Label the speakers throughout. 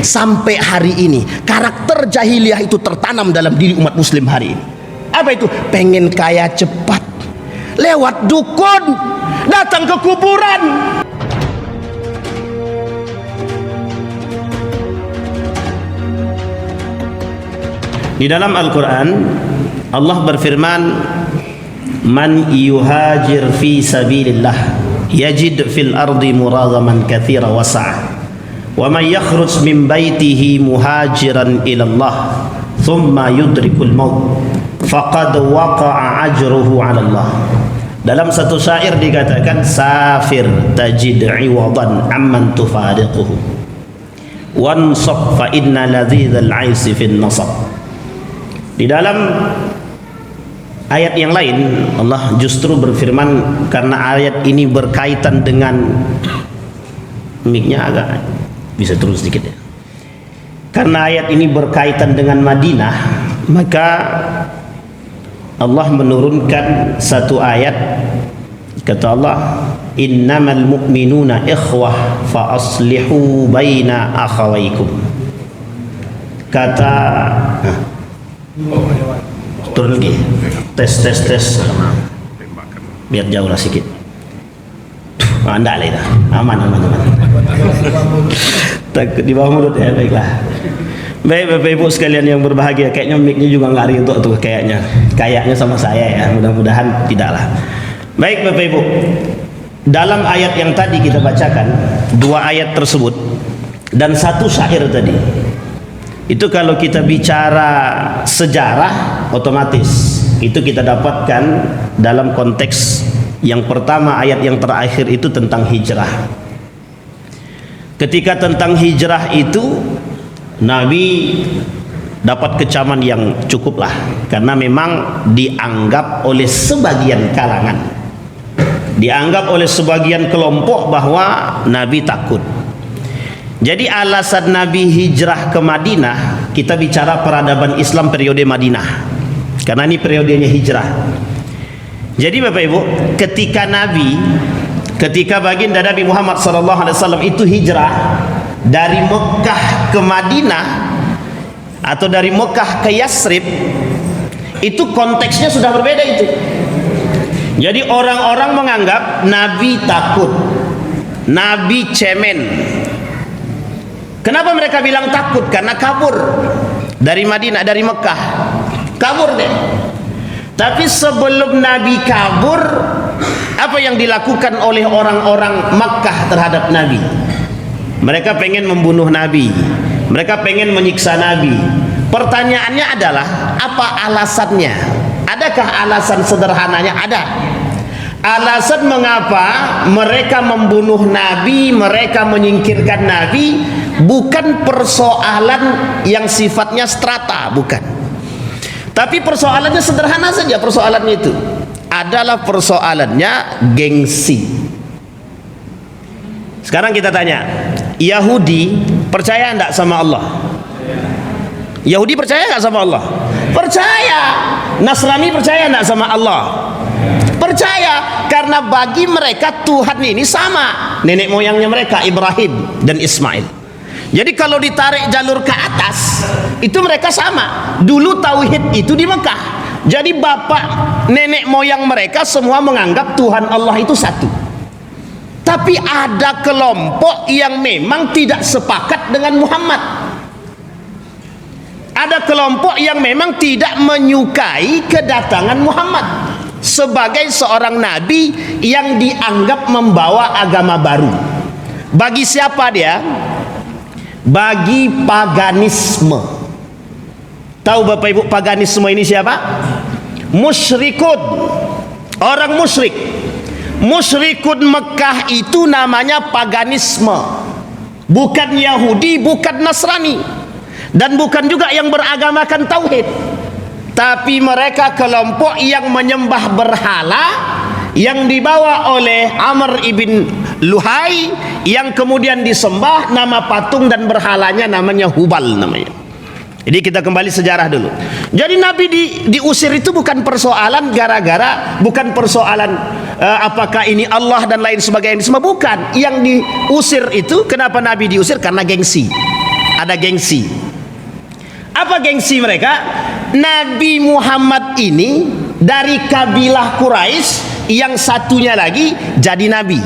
Speaker 1: sampai hari ini karakter jahiliyah itu tertanam dalam diri umat muslim hari ini. Apa itu? Pengen kaya cepat, lewat dukun, datang ke kuburan. Di dalam Al-Quran Allah berfirman, man yuhajir fi sabilillah yajid fil ardi muragaman katsira wasa'a wa man yakhruj min baitihi muhajiran ila Allah thumma yudrikul maut faqad waqa'a ajruhu 'ala Allah. Dalam satu syair dikatakan, safir tajid 'iwadan amman tufariquhu wansab fa inna ladzizal 'aisi fin nasab. Di dalam ayat yang lain Allah justru berfirman, karena ayat ini berkaitan dengan mic-nya agak bisa turun sedikit ya. Karena ayat ini berkaitan dengan Madinah, maka Allah menurunkan satu ayat. Kata Allah, innamal mu'minuna ikhwah fa aslihu baina akhawaykum. Kata turun lagi, tes biar jauh lah sedikit. Anda lah itu aman. Takut di bawah mulut ya. Baiklah. Baik Bapak Ibu sekalian yang berbahagia, kayaknya mic-nya juga nggak rintuk tuh kayaknya sama saya ya, mudah-mudahan tidaklah. Baik Bapak Ibu, dalam ayat yang tadi kita bacakan, dua ayat tersebut dan satu syair tadi, itu kalau kita bicara sejarah otomatis itu kita dapatkan dalam konteks yang pertama, ayat yang terakhir itu tentang hijrah. Ketika tentang hijrah itu Nabi dapat kecaman yang cukup lah, karena memang dianggap oleh sebagian kalangan, dianggap oleh sebagian kelompok bahwa Nabi takut. Jadi alasan Nabi hijrah ke Madinah, kita bicara peradaban Islam periode Madinah, karena ini periodenya hijrah. Jadi Bapak Ibu, ketika baginda Nabi Muhammad SAW itu hijrah dari Mekah ke Madinah atau dari Mekah ke Yasrib, itu konteksnya sudah berbeda itu. Jadi orang-orang menganggap Nabi takut, Nabi cemen. Kenapa mereka bilang takut? Karena kabur dari Madinah, dari Mekah, kabur deh. Tapi sebelum Nabi kabur, apa yang dilakukan oleh orang-orang Makkah terhadap Nabi? Mereka pengen membunuh Nabi, mereka pengen menyiksa Nabi. Pertanyaannya adalah, apa alasannya? Adakah alasan sederhananya? Ada. Alasan mengapa mereka membunuh Nabi, mereka menyingkirkan Nabi, bukan persoalan yang sifatnya strata, bukan. Tapi persoalannya sederhana saja. Persoalannya itu adalah persoalannya gengsi. Sekarang kita tanya, Yahudi percaya enggak sama Allah? Yahudi percaya enggak sama Allah? Percaya. Nasrani percaya enggak sama Allah? Percaya, karena bagi mereka Tuhan ini sama. Nenek moyangnya mereka Ibrahim dan Ismail. Jadi kalau ditarik jalur ke atas, itu mereka sama. Dulu tauhid itu di Mekah. Jadi bapak nenek moyang mereka semua menganggap Tuhan Allah itu satu. Tapi ada kelompok yang memang tidak sepakat dengan Muhammad. Ada kelompok yang memang tidak menyukai kedatangan Muhammad sebagai seorang nabi yang dianggap membawa agama baru. Bagi siapa dia? Bagi paganisme. Tahu Bapak Ibu paganisme ini siapa? Musyrikun, orang musyrik. Musyrikun Mekah itu namanya paganisme, bukan Yahudi, bukan Nasrani, dan bukan juga yang beragamakan tauhid. Tapi mereka kelompok yang menyembah berhala, yang dibawa oleh Amr ibn Luhai, yang kemudian disembah, nama patung dan berhalanya namanya Hubal namanya. Jadi kita kembali sejarah dulu. Jadi Nabi diusir itu bukan persoalan bukan persoalan apakah ini Allah dan lain sebagainya, semua bukan. Yang diusir itu, kenapa Nabi diusir? Karena gengsi. Ada gengsi. Apa gengsi mereka? Nabi Muhammad ini dari kabilah Quraisy, yang satunya lagi jadi nabi.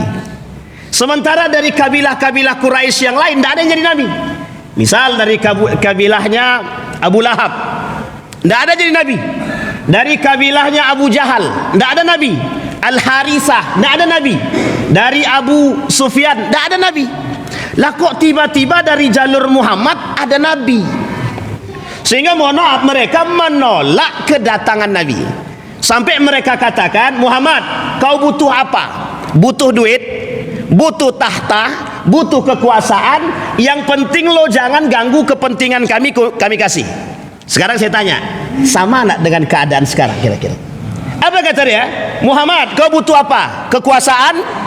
Speaker 1: Sementara dari kabilah-kabilah Quraisy yang lain tidak ada yang jadi nabi. Misal dari kabilahnya Abu Lahab, tidak ada jadi nabi. Dari kabilahnya Abu Jahal, tidak ada nabi. Al-Harisah, tidak ada nabi. Dari Abu Sufyan, tidak ada nabi. Lah kok tiba-tiba dari jalur Muhammad ada nabi? Sehingga mohon maaf, mereka menolak kedatangan nabi. Sampai mereka katakan, Muhammad, kau butuh apa? Butuh duit, butuh tahta, butuh kekuasaan, yang penting lo jangan ganggu kepentingan kami kasih. Sekarang saya tanya, sama enggak dengan keadaan sekarang kira-kira? Apa kata dia? Muhammad, kau butuh apa? Kekuasaan?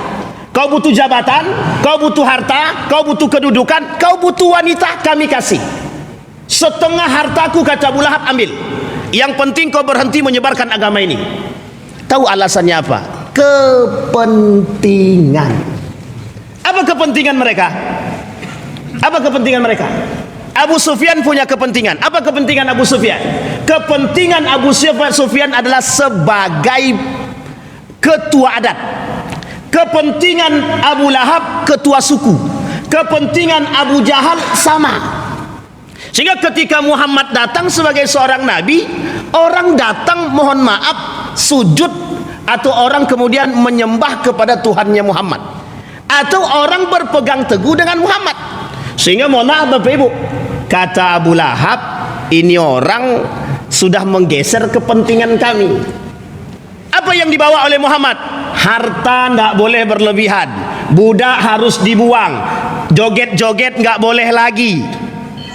Speaker 1: Kau butuh jabatan? Kau butuh harta? Kau butuh kedudukan? Kau butuh wanita? Kami kasih. Setengah hartaku, kata Abu Lahab, ambil. Yang penting kau berhenti menyebarkan agama ini. Tahu alasannya apa? Kepentingan. Apa kepentingan mereka? Apa kepentingan mereka? Abu Sufyan punya kepentingan. Apa kepentingan Abu Sufyan? Kepentingan Abu Sufyan adalah sebagai ketua adat. Kepentingan Abu Lahab ketua suku. Kepentingan Abu Jahal sama. Sehingga ketika Muhammad datang sebagai seorang nabi, orang datang mohon maaf sujud, atau orang kemudian menyembah kepada Tuhannya Muhammad, atau orang berpegang teguh dengan Muhammad. Sehingga mohon maaf Bapak Ibu, kata Abu Lahab, ini orang sudah menggeser kepentingan kami. Apa yang dibawa oleh Muhammad? Harta tidak boleh berlebihan, budak harus dibuang, joget-joget nggak boleh lagi.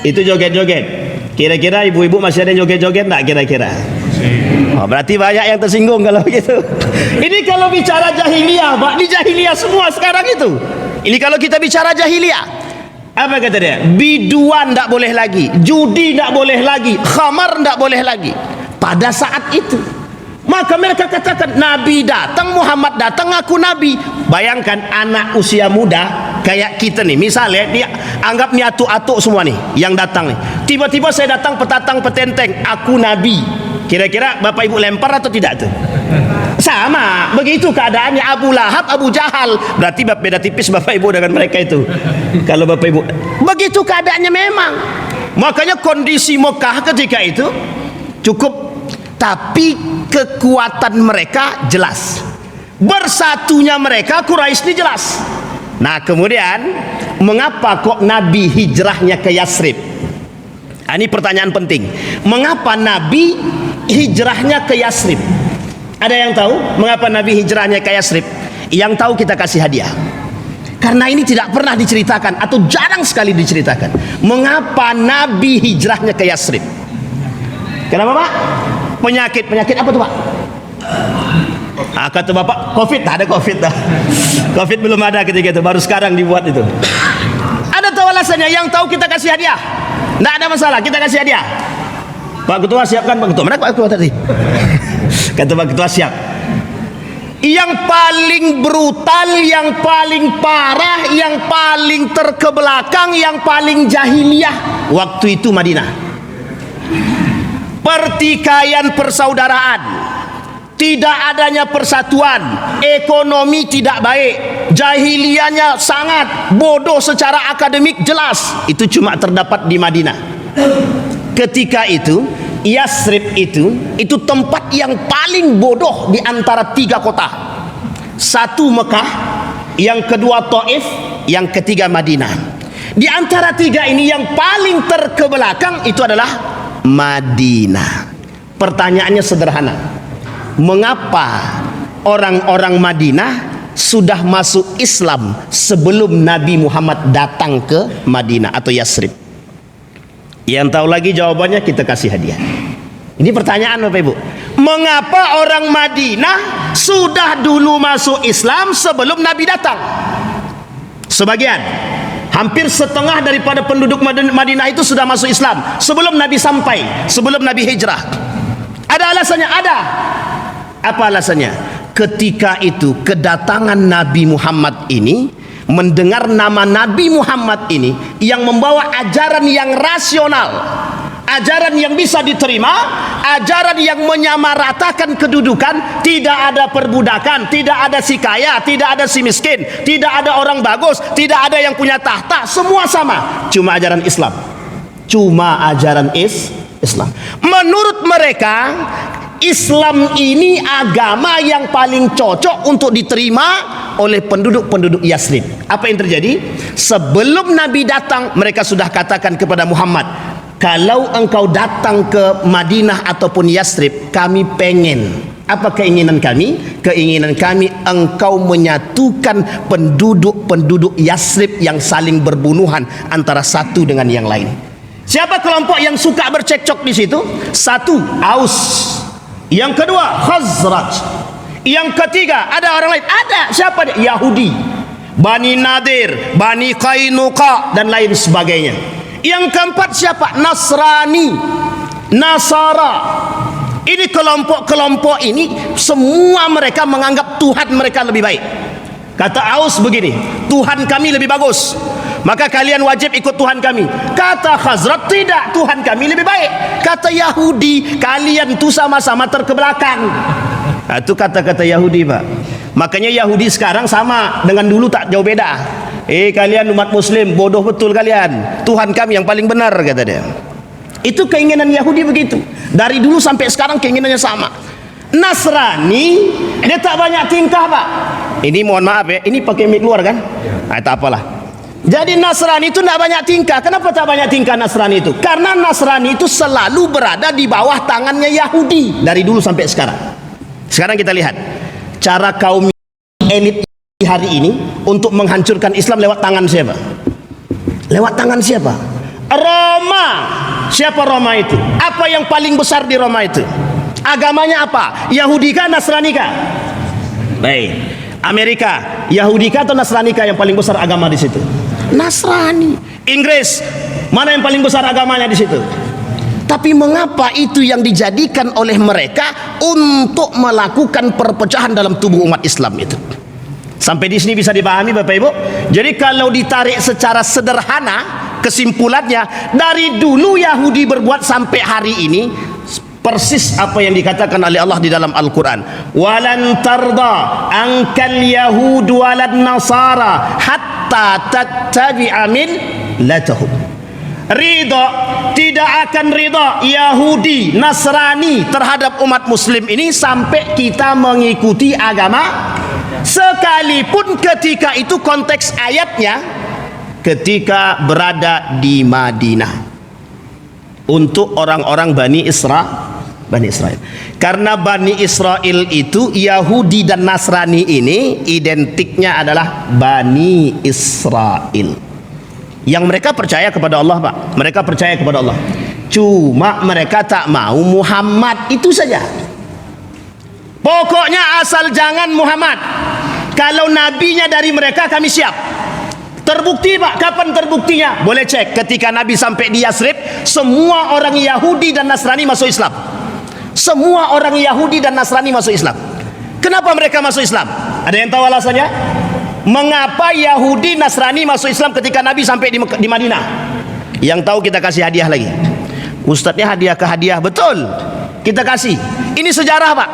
Speaker 1: Itu joget-joget. Kira-kira ibu-ibu masih ada yang joget-joget enggak kira-kira? Oh, berarti banyak yang tersinggung kalau gitu. Ini kalau bicara jahiliyah, Pak, di jahiliyah semua sekarang itu. Ini kalau kita bicara jahiliyah. Apa kata dia? Biduan enggak boleh lagi, judi enggak boleh lagi, khamar enggak boleh lagi. Pada saat itu, maka mereka katakan, Nabi datang, Muhammad datang, aku Nabi. Bayangkan anak usia muda kayak kita nih, misalnya dia anggap nih atuk-atuk semua nih yang datang nih. Tiba-tiba saya datang petatang petenteng, aku Nabi. Kira-kira Bapak Ibu lempar atau tidak tuh? Sama, begitu keadaannya Abu Lahab, Abu Jahal. Berarti beda tipis Bapak Ibu dengan mereka itu. Kalau Bapak Ibu, begitu keadaannya memang. Makanya kondisi Mekah ketika itu cukup, tapi kekuatan mereka jelas. Bersatunya mereka Quraisy ini jelas. Nah kemudian mengapa kok Nabi hijrahnya ke Yasrib? Ini pertanyaan penting. Mengapa Nabi hijrahnya ke Yasrib? Ada yang tahu mengapa Nabi hijrahnya ke Yasrib? Yang tahu kita kasih hadiah. Karena ini tidak pernah diceritakan atau jarang sekali diceritakan. Mengapa Nabi hijrahnya ke Yasrib? Kenapa Pak? Penyakit apa tuh Pak? Kata Bapak, Covid. Tak ada Covid dah. Covid belum ada ketika itu, baru sekarang dibuat itu. Ada tahu alasannya? Yang tahu kita kasih hadiah. Tidak ada masalah, kita kasih hadiah. Pak Ketua siapkan, Pak Ketua. Mana Pak Ketua tadi? Kata Pak Ketua siap. Yang paling brutal, yang paling parah, yang paling terkebelakang, yang paling jahiliyah waktu itu Madinah. Pertikaian persaudaraan, tidak adanya persatuan, ekonomi tidak baik, jahiliyahnya sangat bodoh secara akademik jelas. Itu cuma terdapat di Madinah. Ketika itu Yasrib itu tempat yang paling bodoh di antara 3 kota. Satu Mekah, yang kedua Taif, yang ketiga Madinah. Di antara 3 ini yang paling terkebelakang itu adalah Madinah. Pertanyaannya sederhana. Mengapa orang-orang Madinah sudah masuk Islam sebelum Nabi Muhammad datang ke Madinah atau Yasrib? Yang tahu lagi jawabannya kita kasih hadiah. Ini pertanyaan Bapak Ibu. Mengapa orang Madinah sudah dulu masuk Islam sebelum Nabi datang? Sebagian, hampir setengah daripada penduduk Madinah itu sudah masuk Islam sebelum Nabi sampai, sebelum Nabi hijrah. Ada alasannya? Ada. Apa alasannya? Ketika itu kedatangan Nabi Muhammad ini mendengar nama Nabi Muhammad ini yang membawa ajaran yang rasional, ajaran yang bisa diterima, ajaran yang menyamaratakan kedudukan, tidak ada perbudakan, tidak ada si kaya, tidak ada si miskin, tidak ada orang bagus, tidak ada yang punya tahta, semua sama, cuma ajaran Islam, cuma ajaran Islam. Menurut mereka Islam ini agama yang paling cocok untuk diterima oleh penduduk-penduduk Yathrib. Apa yang terjadi? Sebelum Nabi datang, mereka sudah katakan kepada Muhammad, kalau engkau datang ke Madinah ataupun Yathrib, kami pengen. Apa keinginan kami? Keinginan kami engkau menyatukan penduduk-penduduk Yathrib yang saling berbunuhan antara satu dengan yang lain. Siapa kelompok yang suka bercekcok di situ? Satu, Aus. Yang kedua, Khazraj. Yang ketiga, ada orang lain. Ada, siapa dia? Yahudi, Bani Nadir, Bani Qainuqa, dan lain sebagainya. Yang keempat siapa? Nasrani, Nasara. Ini kelompok-kelompok ini semua mereka menganggap Tuhan mereka lebih baik. Kata Aus begini, Tuhan kami lebih bagus, maka kalian wajib ikut Tuhan kami. Kata Khazraj, tidak, Tuhan kami lebih baik. Kata Yahudi, kalian itu sama-sama terkebelakang. Nah, itu kata-kata Yahudi, Pak. Makanya Yahudi sekarang sama dengan dulu, tak jauh beda. Kalian umat muslim bodoh betul kalian, Tuhan kami yang paling benar, kata dia. Itu keinginan Yahudi begitu. Dari dulu sampai sekarang keinginannya sama. Nasrani, dia tak banyak tingkah, Pak. Ini mohon maaf ya, ini pakai mic luar kan? Nah, tak apalah. Jadi Nasrani itu tidak banyak tingkah. Kenapa tak banyak tingkah Nasrani itu? Karena Nasrani itu selalu berada di bawah tangannya Yahudi dari dulu sampai sekarang. Sekarang kita lihat cara kaum elit hari ini untuk menghancurkan Islam lewat tangan siapa? Lewat tangan siapa? Roma. Siapa Roma itu? Apa yang paling besar di Roma itu? Agamanya apa? Yahudi kah, Nasrani kah? Baik. Amerika, Yahudi kah atau Nasrani kah yang paling besar agama di situ? Nasrani. Inggris, mana yang paling besar agamanya di situ? Tapi mengapa itu yang dijadikan oleh mereka untuk melakukan perpecahan dalam tubuh umat Islam itu? Sampai di sini bisa dipahami, Bapak Ibu? Jadi kalau ditarik secara sederhana, kesimpulannya dari dulu Yahudi berbuat sampai hari ini persis apa yang dikatakan oleh Allah di dalam Al-Quran. Walan tarda ankal yahud walad nasara hatta tattabi'a millatahum. Ridha, tidak akan ridha Yahudi, Nasrani terhadap umat muslim ini sampai kita mengikuti agama, sekalipun ketika itu konteks ayatnya ketika berada di Madinah untuk orang-orang Bani Israel. Karena Bani Israel itu Yahudi dan Nasrani ini identiknya adalah Bani Israel. Yang mereka percaya kepada Allah, Pak. Mereka percaya kepada Allah. Cuma mereka tak mau Muhammad, itu saja. Pokoknya asal jangan Muhammad. Kalau nabinya dari mereka kami siap. Terbukti, Pak. Kapan terbuktinya? Boleh cek ketika Nabi sampai di Yathrib, semua orang Yahudi dan Nasrani masuk Islam. Semua orang Yahudi dan Nasrani masuk Islam. Kenapa mereka masuk Islam? Ada yang tahu alasannya? Mengapa Yahudi Nasrani masuk Islam ketika Nabi sampai di Madinah? Yang tahu kita kasih hadiah lagi. Ustadznya hadiah ke hadiah, betul. Kita kasih. Ini sejarah, Pak.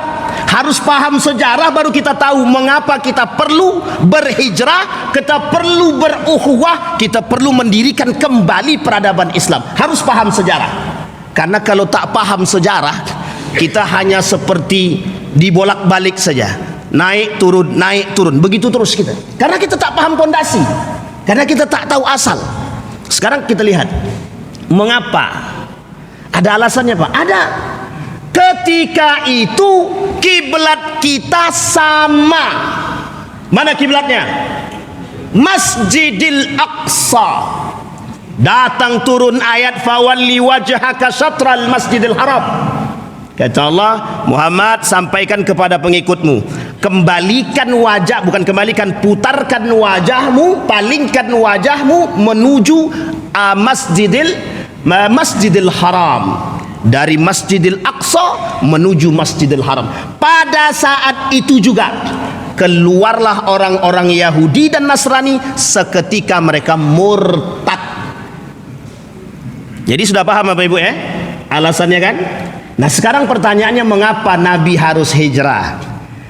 Speaker 1: Harus paham sejarah baru kita tahu mengapa kita perlu berhijrah, kita perlu berukhuwah, kita perlu mendirikan kembali peradaban Islam. Harus paham sejarah. Karena kalau tak paham sejarah, kita hanya seperti dibolak-balik saja. Naik turun, begitu terus kita. Karena kita tak paham pondasi, karena kita tak tahu asal. Sekarang kita lihat mengapa. Ada alasannya, Pak. Ada. Ketika itu kiblat kita sama. Mana kiblatnya? Masjidil Aqsa. Datang turun ayat fawalli wajhaka syatral Masjidil Haram. Kata Allah, Muhammad sampaikan kepada pengikutmu, kembalikan wajah, bukan kembalikan, putarkan wajahmu, palingkan wajahmu menuju Masjidil Haram. Dari Masjidil Aqsa menuju Masjidil Haram. Pada saat itu juga keluarlah orang-orang Yahudi dan Nasrani seketika mereka murtad. Jadi sudah paham Bapak Ibu ya alasannya kan? Nah sekarang pertanyaannya, mengapa Nabi harus hijrah?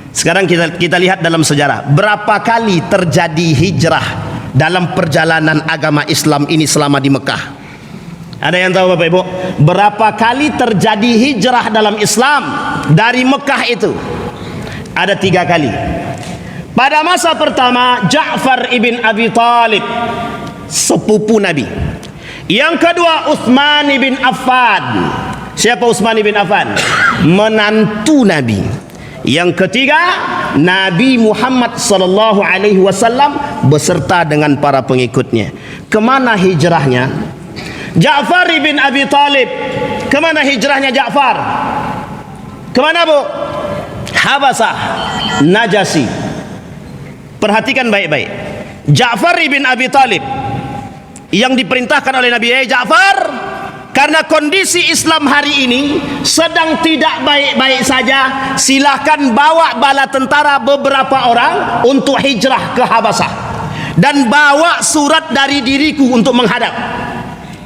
Speaker 1: Sekarang kita lihat dalam sejarah, berapa kali terjadi hijrah dalam perjalanan agama Islam ini selama di Mekah? Ada yang tahu Bapak Ibu? Berapa kali terjadi hijrah dalam Islam dari Mekah itu? Ada 3 kali. Pada masa pertama, Ja'far ibn Abi Talib, sepupu Nabi. Yang kedua, Utsman ibn Affan. Siapa Utsman ibn Affan? Menantu Nabi. Yang ketiga, Nabi Muhammad sallallahu alaihi wasallam beserta dengan para pengikutnya. Kemana hijrahnya? Ja'far ibn Abi Talib. Kemana hijrahnya Ja'far? Kemana Bu? Habasah, Najasyi. Perhatikan baik-baik. Ja'far ibn Abi Talib yang diperintahkan oleh Nabi, Ja'far, karena kondisi Islam hari ini sedang tidak baik-baik saja, silahkan bawa bala tentara beberapa orang untuk hijrah ke Habasah, dan bawa surat dari diriku untuk menghadap.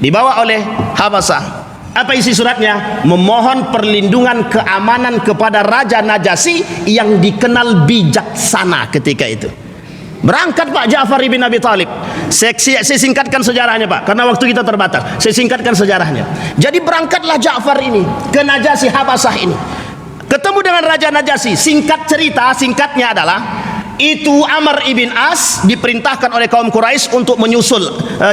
Speaker 1: Dibawa oleh Habasah. Apa isi suratnya? Memohon perlindungan keamanan kepada Raja Najasyi yang dikenal bijaksana ketika itu. Berangkat Pak Ja'far ibn Abi Talib. Saya singkatkan sejarahnya Pak, karena waktu kita terbatas. Saya singkatkan sejarahnya. Jadi berangkatlah Ja'far ini ke Najasyi Habasah ini. Ketemu dengan Raja Najasyi. Singkat cerita, singkatnya adalah itu Amr ibn As diperintahkan oleh kaum Quraisy untuk menyusul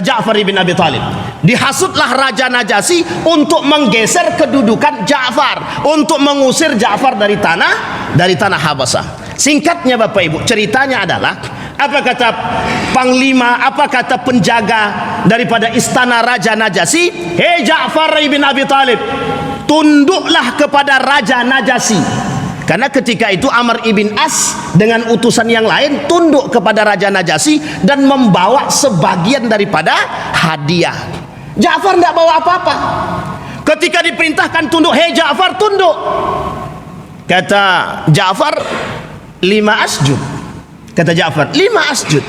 Speaker 1: Ja'far ibn Abi Talib. Dihasutlah Raja Najasyi untuk menggeser kedudukan Ja'far, untuk mengusir Ja'far dari tanah Habasah. Singkatnya Bapak Ibu, ceritanya adalah, apa kata panglima, apa kata penjaga daripada istana Raja Najasyi? Hei Ja'far ibn Abi Talib, tunduklah kepada Raja Najasyi. Karena ketika itu Amr ibn As dengan utusan yang lain tunduk kepada Raja Najasyi dan membawa sebagian daripada hadiah. Ja'far tidak bawa apa-apa. Ketika diperintahkan tunduk, hei Ja'far tunduk. Kata Ja'far, 5 asjud. Kata Ja'far, 5 asjud.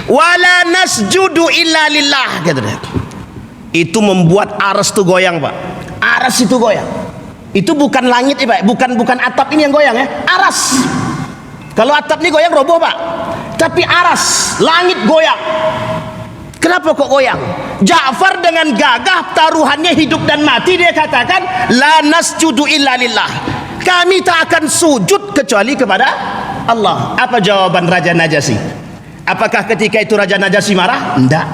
Speaker 1: Wala nasjudu illa lillah. Kata dia. Itu membuat aras itu goyang Pak. Aras itu goyang. Itu bukan langit Pak, bukan atap ini yang goyang ya, aras. Kalau atap ini goyang roboh Pak, tapi aras, langit goyang. Kenapa kok goyang? Ja'far dengan gagah taruhannya hidup dan mati, dia katakan la nasjudu illa lillah, kami tak akan sujud kecuali kepada Allah. Apa jawaban Raja Najasyi? Apakah ketika itu Raja Najasyi marah? Enggak.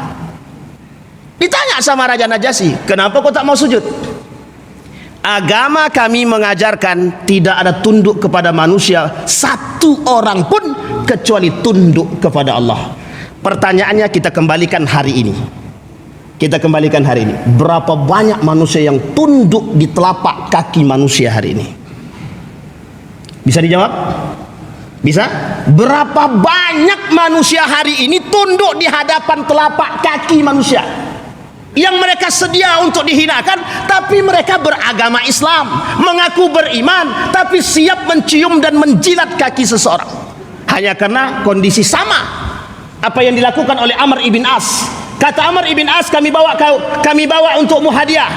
Speaker 1: Ditanya sama Raja Najasyi, kenapa kau tak mau sujud? Agama kami mengajarkan tidak ada tunduk kepada manusia satu orang pun kecuali tunduk kepada Allah. Pertanyaannya kita kembalikan hari ini. Kita kembalikan hari ini. Berapa banyak manusia yang tunduk di telapak kaki manusia hari ini? Bisa dijawab? Bisa? Berapa banyak manusia hari ini tunduk di hadapan telapak kaki manusia yang mereka sedia untuk dihinakan, tapi mereka beragama Islam, mengaku beriman, tapi siap mencium dan menjilat kaki seseorang hanya karena kondisi sama apa yang dilakukan oleh Amr ibn As. Kata Amr ibn As, kami bawa untukmu hadiah.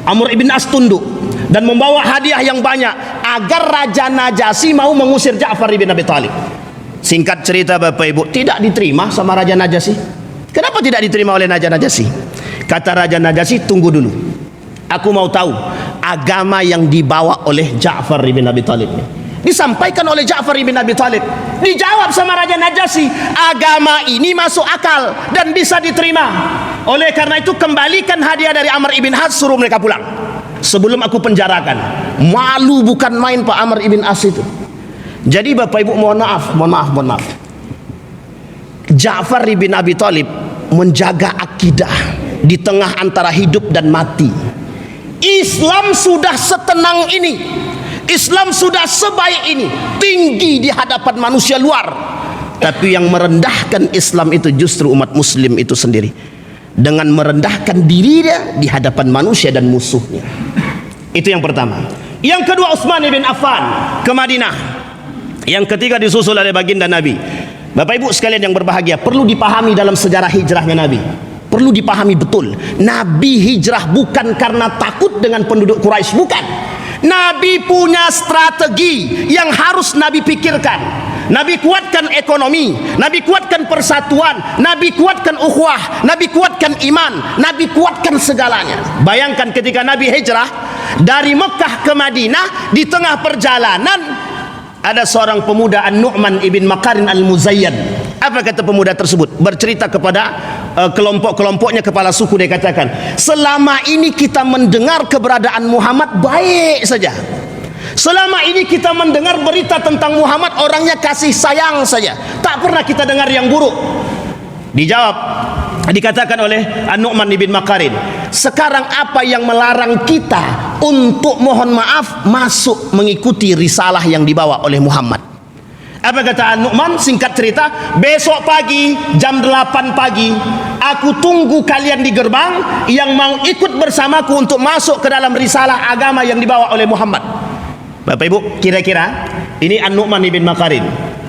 Speaker 1: Amr ibn As tunduk dan membawa hadiah yang banyak agar Raja Najasyi mau mengusir Ja'far ibn Abi Talib. Singkat cerita Bapak Ibu, tidak diterima sama Raja Najasyi. Kenapa tidak diterima oleh Raja Najasyi? Kata Raja Najasyi, tunggu dulu, aku mau tahu agama yang dibawa oleh Ja'far ibn Abi Talib. Disampaikan oleh Ja'far ibn Abi Talib, dijawab sama Raja Najasyi, agama ini masuk akal dan bisa diterima. Oleh karena itu kembalikan hadiah dari Amr ibn As, suruh mereka pulang sebelum aku penjarakan. Malu bukan main Pak Amr ibn As itu. Jadi Bapak Ibu, mohon maaf. Ja'far ibn Abi Talib menjaga akidah di tengah antara hidup dan mati. Islam sudah setenang ini, Islam sudah sebaik ini, tinggi di hadapan manusia luar, tapi yang merendahkan Islam itu justru umat muslim itu sendiri, dengan merendahkan dirinya di hadapan manusia dan musuhnya. Itu yang pertama. Yang kedua, Utsman bin Affan ke Madinah. Yang ketiga disusul oleh baginda Nabi. Bapak Ibu sekalian yang berbahagia, perlu dipahami dalam sejarah hijrahnya Nabi. Perlu dipahami betul. Nabi hijrah bukan karena takut dengan penduduk Quraisy, bukan. Nabi punya strategi yang harus Nabi pikirkan. Nabi kuatkan ekonomi, Nabi kuatkan persatuan, Nabi kuatkan ukhuwah, Nabi kuatkan iman, Nabi kuatkan segalanya. Bayangkan ketika Nabi hijrah dari Mekah ke Madinah, di tengah perjalanan ada seorang pemuda, An-Nu'man ibn Makarin al-Muzayyad. Apa kata pemuda tersebut? Bercerita kepada kelompok-kelompoknya, kepala suku, dia katakan, selama ini kita mendengar keberadaan Muhammad baik saja. Selama ini kita mendengar berita tentang Muhammad, orangnya kasih sayang saja, tak pernah kita dengar yang buruk. Dijawab, dikatakan oleh An-Nu'man ibn Makarin, sekarang apa yang melarang kita untuk mohon maaf masuk mengikuti risalah yang dibawa oleh Muhammad? Apa kata An-Nu'man? Singkat cerita, besok pagi jam 8 pagi aku tunggu kalian di gerbang yang mau ikut bersamaku untuk masuk ke dalam risalah agama yang dibawa oleh Muhammad. Bapak Ibu, kira-kira ini An-Nu'man ibn Makarin,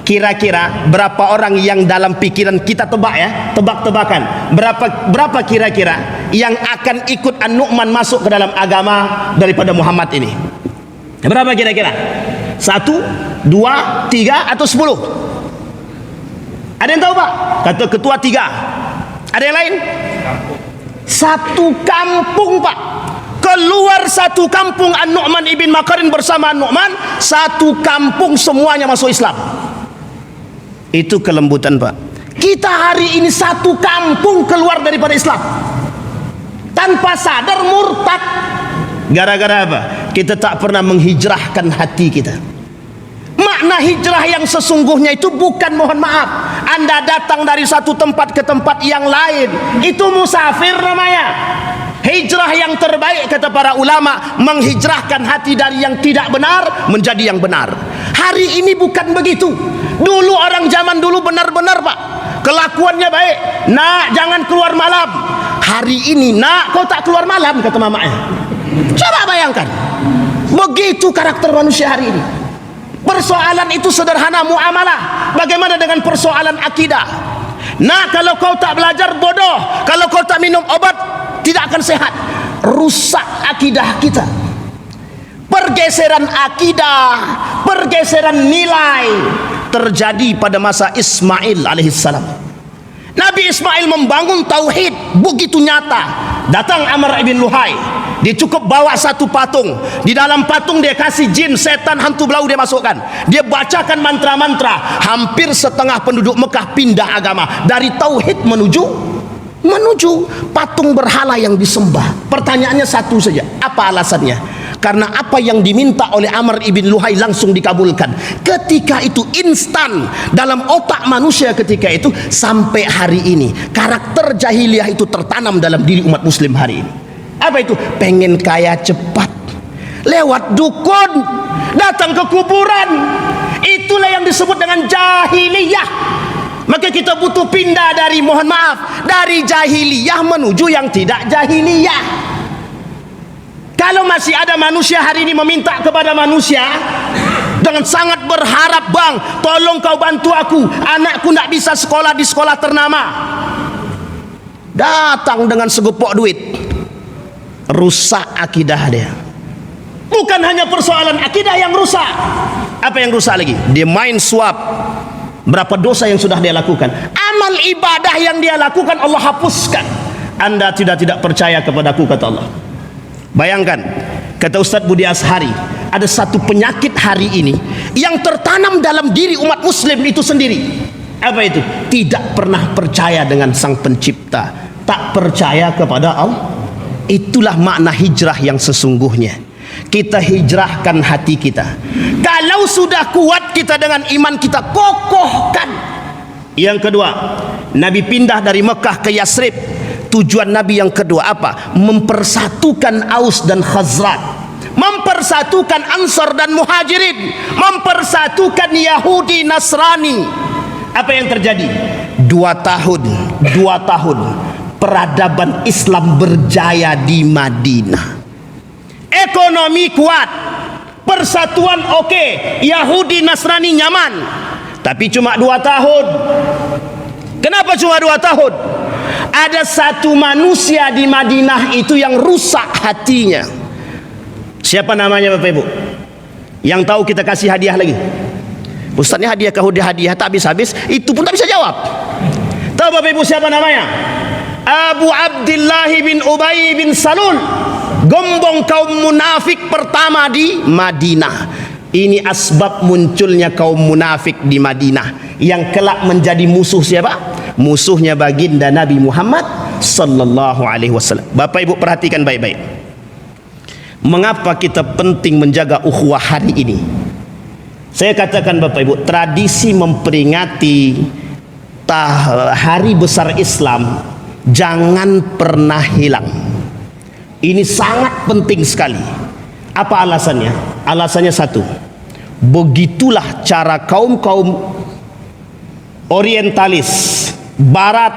Speaker 1: kira-kira berapa orang yang dalam pikiran kita, tebak ya, tebak-tebakan, berapa kira-kira yang akan ikut An-Nu'man masuk ke dalam agama daripada Muhammad ini? Berapa kira-kira? 1, 2, 3 atau 10? Ada yang tahu Pak? Kata ketua 3. Ada yang lain? Satu kampung Pak. Keluar satu kampung An-Nu'man ibn Makarin bersama An-Nu'man, satu kampung semuanya masuk Islam. Itu kelembutan Pak. Kita hari ini satu kampung keluar daripada Islam tanpa sadar, murtad. Gara-gara apa? Kita tak pernah menghijrahkan hati kita. Makna hijrah yang sesungguhnya itu bukan, mohon maaf, Anda datang dari satu tempat ke tempat yang lain, itu musafir namanya. Hijrah yang terbaik kata para ulama, menghijrahkan hati dari yang tidak benar menjadi yang benar. Hari ini bukan begitu. Dulu orang zaman dulu benar-benar Pak, kelakuannya baik. Nak, jangan keluar malam. Hari ini, nak, kau tak keluar malam, kata mamanya. Coba bayangkan, begitu karakter manusia hari ini. Persoalan itu sederhana, muamalah. Bagaimana dengan persoalan akidah? Nah, kalau kau tak belajar, bodoh. Kalau kau tak minum obat, tidak akan sehat. Rusak akidah kita. Pergeseran akidah, pergeseran nilai terjadi pada masa Ismail alaihissalam. Nabi Ismail membangun tauhid begitu nyata. Datang Amr ibn Luhai, dia cukup bawa satu patung. Di dalam patung dia kasih jin, setan, hantu belau dia masukkan. Dia bacakan mantra-mantra. Hampir setengah penduduk Mekah pindah agama dari tauhid menuju patung berhala yang disembah. Pertanyaannya satu saja, apa alasannya? Karena apa yang diminta oleh Amr ibn Luhai langsung dikabulkan. Ketika itu instan dalam otak manusia ketika itu. Sampai hari ini karakter jahiliyah itu tertanam dalam diri umat muslim hari ini. Apa itu? Pengen kaya cepat, lewat dukun, datang ke kuburan. Itulah yang disebut dengan jahiliyah. Maka kita butuh pindah dari, mohon maaf, dari jahiliyah menuju yang tidak jahiliyah. Kalau masih ada manusia hari ini meminta kepada manusia dengan sangat berharap, bang, tolong kau bantu aku, anakku tidak bisa sekolah di sekolah ternama. Datang dengan segepok duit, rusak akidah dia. Bukan hanya persoalan akidah yang rusak. Apa yang rusak lagi? Dia main suap. Berapa dosa yang sudah dia lakukan? Amal ibadah yang dia lakukan Allah hapuskan. Anda tidak percaya kepadaku, kata Allah. Bayangkan, kata Ustaz Budi Ashari, ada satu penyakit hari ini yang tertanam dalam diri umat muslim itu sendiri. Apa itu? Tidak pernah percaya dengan Sang Pencipta, tak percaya kepada Allah. Itulah makna hijrah yang sesungguhnya. Kita hijrahkan hati kita. Kalau sudah kuat kita dengan iman kita, kokohkan. Yang kedua, Nabi pindah dari Mekah ke Yasrib. Tujuan Nabi yang kedua apa? Mempersatukan Aus dan Khazraj, mempersatukan Ansar dan Muhajirin, mempersatukan Yahudi Nasrani. Apa yang terjadi? 2 tahun peradaban Islam berjaya di Madinah. Ekonomi kuat, persatuan oke, Yahudi Nasrani nyaman, tapi cuma 2 tahun. Kenapa cuma 2 tahun? Ada satu manusia di Madinah itu yang rusak hatinya. Siapa namanya Bapak Ibu? Yang tahu kita kasih hadiah lagi. Ustaznya hadiah tak habis-habis, itu pun tak bisa jawab. Tahu Bapak Ibu siapa namanya? Abu Abdullah bin Ubay bin Salul, gombong kaum munafik pertama di Madinah. Ini asbab munculnya kaum munafik di Madinah, yang kelak menjadi musuh siapa? Musuhnya baginda Nabi Muhammad sallallahu alaihi wasallam. Bapak Ibu perhatikan baik-baik. Mengapa kita penting menjaga ukhuwah hari ini? Saya katakan Bapak Ibu, tradisi memperingati hari besar Islam jangan pernah hilang. Ini sangat penting sekali. Apa alasannya? Alasannya satu, begitulah cara kaum-kaum orientalis Barat,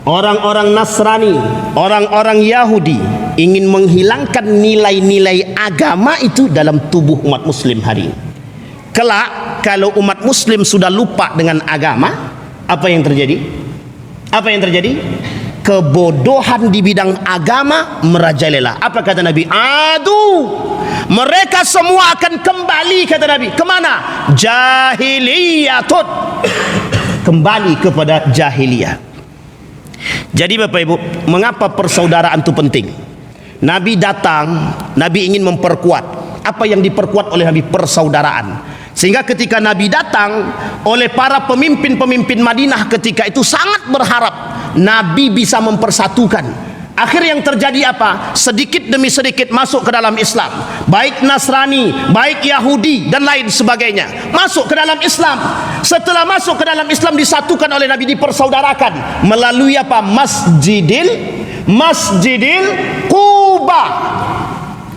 Speaker 1: orang-orang Nasrani, orang-orang Yahudi ingin menghilangkan nilai-nilai agama itu dalam tubuh umat Muslim hari ini. Kelak kalau umat Muslim sudah lupa dengan agama, apa yang terjadi? Apa yang terjadi? Kebodohan di bidang agama merajalela. Apa kata Nabi? Mereka semua akan kembali, kata Nabi. Kemana? Jahiliyatun. Kembali kepada jahiliyah. Jadi Bapak Ibu, mengapa persaudaraan itu penting? Nabi datang, Nabi ingin memperkuat. Apa yang diperkuat oleh Nabi? Persaudaraan. Sehingga ketika Nabi datang, oleh para pemimpin-pemimpin Madinah ketika itu sangat berharap Nabi bisa mempersatukan. Akhir yang terjadi apa? Sedikit demi sedikit masuk ke dalam Islam, baik Nasrani, baik Yahudi dan lain sebagainya, masuk ke dalam Islam. Setelah masuk ke dalam Islam, disatukan oleh Nabi, dipersaudarakan melalui apa? Masjidil Quba.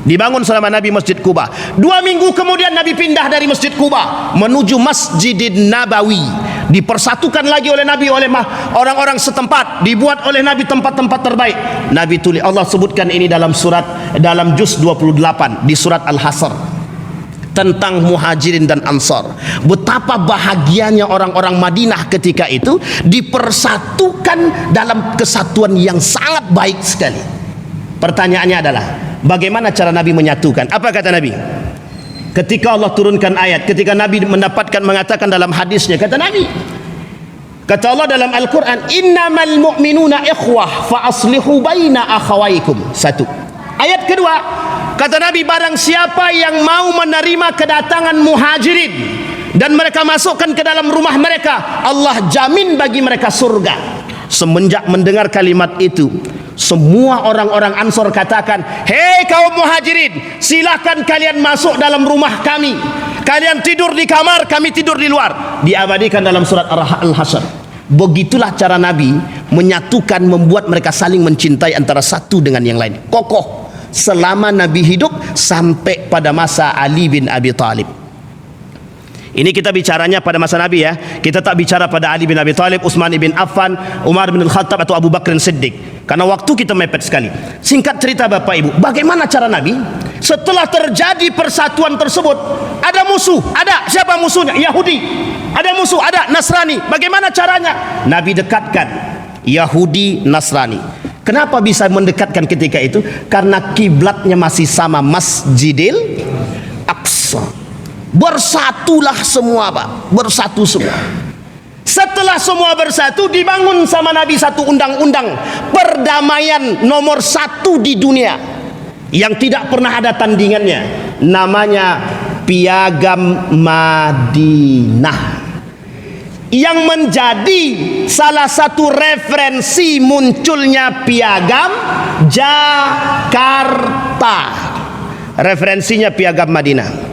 Speaker 1: Dibangun selama Nabi Masjid Quba. 2 minggu kemudian Nabi pindah dari Masjid Quba menuju Masjidin Nabawi. Dipersatukan lagi oleh Nabi oleh orang-orang setempat. Dibuat oleh Nabi tempat-tempat terbaik. Nabi tulis, Allah sebutkan ini dalam juz 28 di surat Al-Hasr tentang Muhajirin dan Ansar. Betapa bahagianya orang-orang Madinah ketika itu dipersatukan dalam kesatuan yang sangat baik sekali. Pertanyaannya adalah, bagaimana cara Nabi menyatukan? Apa kata Nabi? Ketika Allah turunkan ayat, ketika Nabi mengatakan dalam hadisnya, kata Nabi, kata Allah dalam Al-Quran, innamal mu'minuna ikhwah fa aslihu baina akhawaikum. 1. Ayat kedua, kata Nabi, barang siapa yang mau menerima kedatangan muhajirin dan mereka masukkan ke dalam rumah mereka, Allah jamin bagi mereka surga. Semenjak mendengar kalimat itu, semua orang-orang Ansor katakan, hei kaum muhajirin, silahkan kalian masuk dalam rumah kami. Kalian tidur di kamar, kami tidur di luar. Diabadikan dalam surat Al-Hasr. Begitulah cara Nabi menyatukan, membuat mereka saling mencintai antara satu dengan yang lain. Kokoh selama Nabi hidup sampai pada masa Ali bin Abi Thalib. Ini kita bicaranya pada masa Nabi ya. Kita tak bicara pada Ali bin Abi Thalib, Utsman bin Affan, Umar bin Al-Khattab atau Abu Bakar Siddiq. Karena waktu kita mepet sekali. Singkat cerita Bapak Ibu, bagaimana cara Nabi setelah terjadi persatuan tersebut? Ada musuh, ada siapa musuhnya? Yahudi. Ada musuh, ada Nasrani. Bagaimana caranya? Nabi dekatkan Yahudi, Nasrani. Kenapa bisa mendekatkan ketika itu? Karena kiblatnya masih sama, Masjidil Aqsa. Bersatulah semua Pak, bersatu semua. Setelah semua bersatu, dibangun sama Nabi satu undang-undang perdamaian nomor 1 di dunia yang tidak pernah ada tandingannya. Namanya Piagam Madinah, yang menjadi salah satu referensi munculnya Piagam Jakarta. Referensinya Piagam Madinah.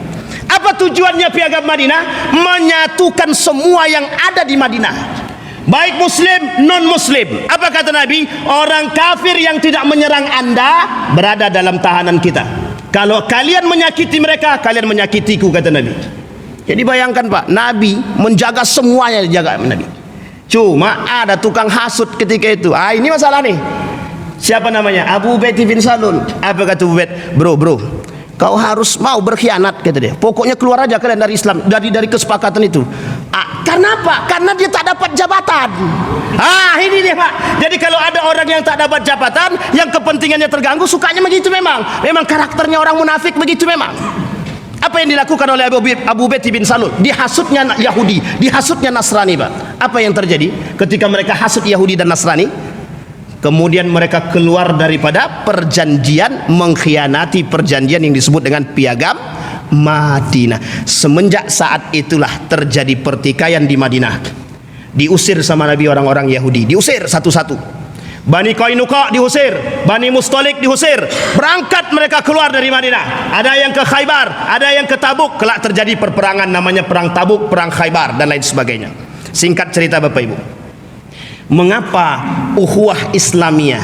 Speaker 1: Apa tujuannya Piagam Madinah? Menyatukan semua yang ada di Madinah, baik muslim, non muslim. Apa kata Nabi? Orang kafir yang tidak menyerang Anda berada dalam tahanan kita. Kalau kalian menyakiti mereka, kalian menyakitiku, kata Nabi. Jadi bayangkan Pak, Nabi menjaga semuanya, dijaga Nabi. Cuma ada tukang hasut ketika itu. Ini masalah nih. Siapa namanya? Abu Ubaid bin Salul. Apa kata Abu Ubaid? Bro, kau harus mau berkhianat, kata dia. Pokoknya keluar aja kalian dari Islam, dari kesepakatan itu. Karena apa? Karena dia tak dapat jabatan. Ini dia, Pak. Jadi kalau ada orang yang tak dapat jabatan, yang kepentingannya terganggu, sukanya begitu memang. Memang karakternya orang munafik begitu memang. Apa yang dilakukan oleh Abu Ubaidah bin Salul? Dihasutnya Yahudi, dihasutnya Nasrani, Pak. Apa yang terjadi ketika mereka hasut Yahudi dan Nasrani? Kemudian mereka keluar daripada perjanjian, mengkhianati perjanjian yang disebut dengan Piagam Madinah. Semenjak saat itulah terjadi pertikaian di Madinah. Diusir sama Nabi orang-orang Yahudi, diusir satu-satu. Bani Qainuqa diusir, Bani Mustalik diusir. Berangkat mereka keluar dari Madinah. Ada yang ke Khaybar, ada yang ke Tabuk. Kelak terjadi perperangan namanya perang Tabuk, perang Khaybar dan lain sebagainya. Singkat cerita Bapak Ibu, mengapa ukhuwah Islamiyah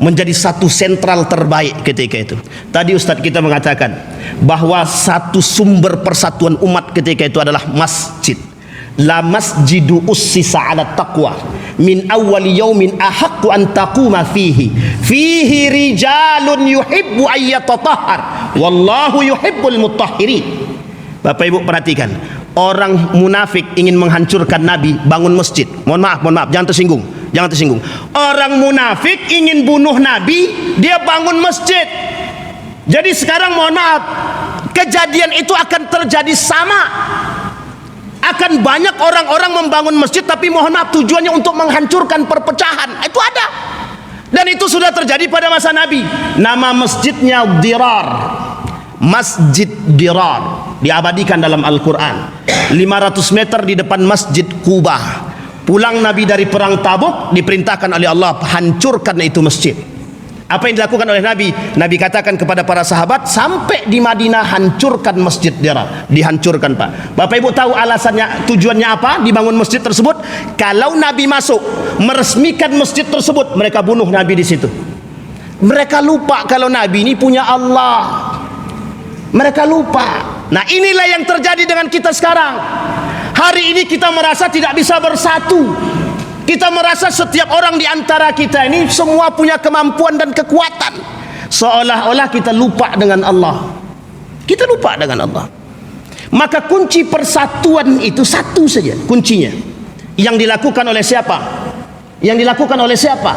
Speaker 1: menjadi satu sentral terbaik ketika itu? Tadi Ustadz kita mengatakan bahwa satu sumber persatuan umat ketika itu adalah masjid. La masjidu ussisa ala taqwa min awwali yaumin ahaqqu an taquma fihi rijalun yuhibbu ayyatatahhar wallahu yuhibbul mutahhirin. Bapak Ibu perhatikan, orang munafik ingin menghancurkan Nabi, bangun masjid. Mohon maaf, jangan tersinggung. Orang munafik ingin bunuh Nabi, dia bangun masjid. Jadi sekarang mohon maaf, kejadian itu akan terjadi sama. Akan banyak orang-orang membangun masjid, tapi mohon maaf tujuannya untuk menghancurkan perpecahan. Itu ada. Dan itu sudah terjadi pada masa Nabi. Nama masjidnya Dirar. Masjid Dirar. Diabadikan dalam Al-Quran. 500 meter di depan Masjid Quba. Pulang Nabi dari perang Tabuk, diperintahkan oleh Allah, hancurkan itu masjid. Apa yang dilakukan oleh Nabi? Nabi katakan kepada para sahabat, sampai di Madinah hancurkan Masjid Dirar. Dihancurkan, Pak. Bapak Ibu tahu alasannya, tujuannya apa dibangun masjid tersebut? Kalau Nabi masuk meresmikan masjid tersebut, mereka bunuh Nabi di situ. Mereka lupa kalau Nabi ini punya Allah. Mereka lupa. Nah, inilah yang terjadi dengan kita sekarang. Hari ini kita merasa tidak bisa bersatu. Kita merasa setiap orang di antara kita ini semua punya kemampuan dan kekuatan. Seolah-olah kita lupa dengan Allah. Kita lupa dengan Allah. Maka kunci persatuan itu satu saja kuncinya. Yang dilakukan oleh siapa? Yang dilakukan oleh siapa?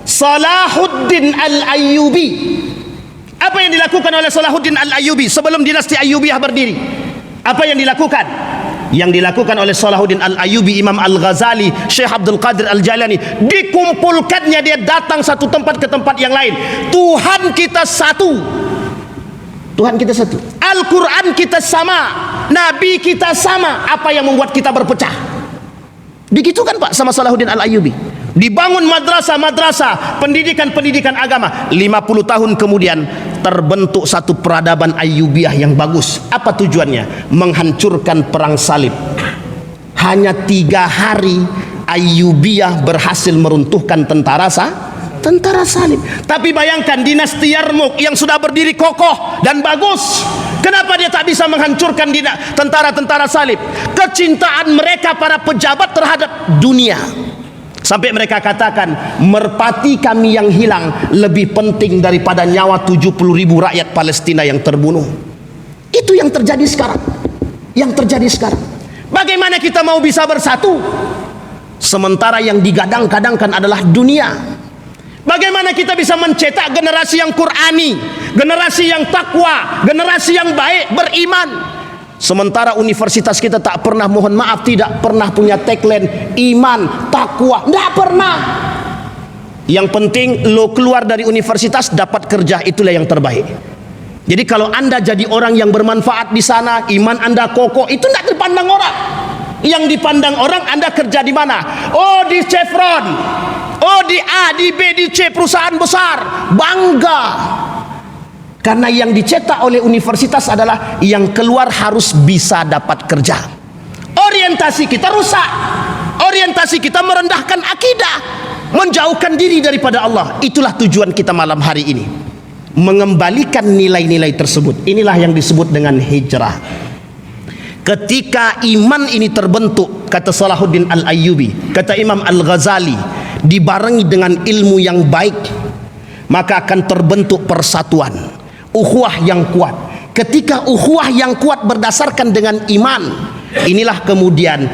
Speaker 1: Salahuddin Al-Ayyubi. Apa yang dilakukan oleh Salahuddin Al-Ayyubi sebelum dinasti Ayyubiyah berdiri? Apa yang dilakukan? Yang dilakukan oleh Salahuddin Al-Ayyubi, Imam Al-Ghazali, Syekh Abdul Qadir Al-Jalani, dikumpulkannya, dia datang satu tempat ke tempat yang lain. Tuhan kita satu. Tuhan kita satu. Al-Quran kita sama. Nabi kita sama. Apa yang membuat kita berpecah? Begitu kan Pak sama Salahuddin Al-Ayyubi. Dibangun madrasah, pendidikan agama. 50 tahun kemudian terbentuk satu peradaban Ayyubiyah yang bagus. Apa tujuannya? Menghancurkan perang salib. Hanya 3 hari Ayyubiyah berhasil meruntuhkan tentara salib. Tapi bayangkan dinasti Yarmuk yang sudah berdiri kokoh dan bagus, kenapa dia tak bisa menghancurkan tentara salib? Kecintaan mereka para pejabat terhadap dunia. Sampai mereka katakan, merpati kami yang hilang lebih penting daripada nyawa 70.000 rakyat Palestina yang terbunuh. Itu yang terjadi sekarang. Bagaimana kita mau bisa bersatu sementara yang digadang-gadangkan adalah dunia? Bagaimana kita bisa mencetak generasi yang Qur'ani, generasi yang takwa, generasi yang baik, beriman? Sementara universitas kita tak pernah, mohon maaf, tidak pernah punya tagline iman, takwa, tidak pernah. Yang penting lo keluar dari universitas dapat kerja, itulah yang terbaik. Jadi kalau Anda jadi orang yang bermanfaat di sana, iman Anda kokoh, itu tidak dipandang orang. Yang dipandang orang, Anda kerja di mana? Oh, di Chevron. Oh, di A, di B, di C, perusahaan besar. Bangga. Karena yang dicetak oleh universitas adalah yang keluar harus bisa dapat kerja. Orientasi kita rusak. Orientasi kita merendahkan akidah, menjauhkan diri daripada Allah. Itulah tujuan kita malam hari ini, mengembalikan nilai-nilai tersebut. Inilah yang disebut dengan hijrah. Ketika iman ini terbentuk, kata Salahuddin Al-Ayyubi, kata Imam Al-Ghazali, dibarengi dengan ilmu yang baik, maka akan terbentuk persatuan, ukhuwah yang kuat. Ketika ukhuwah yang kuat berdasarkan dengan iman, inilah kemudian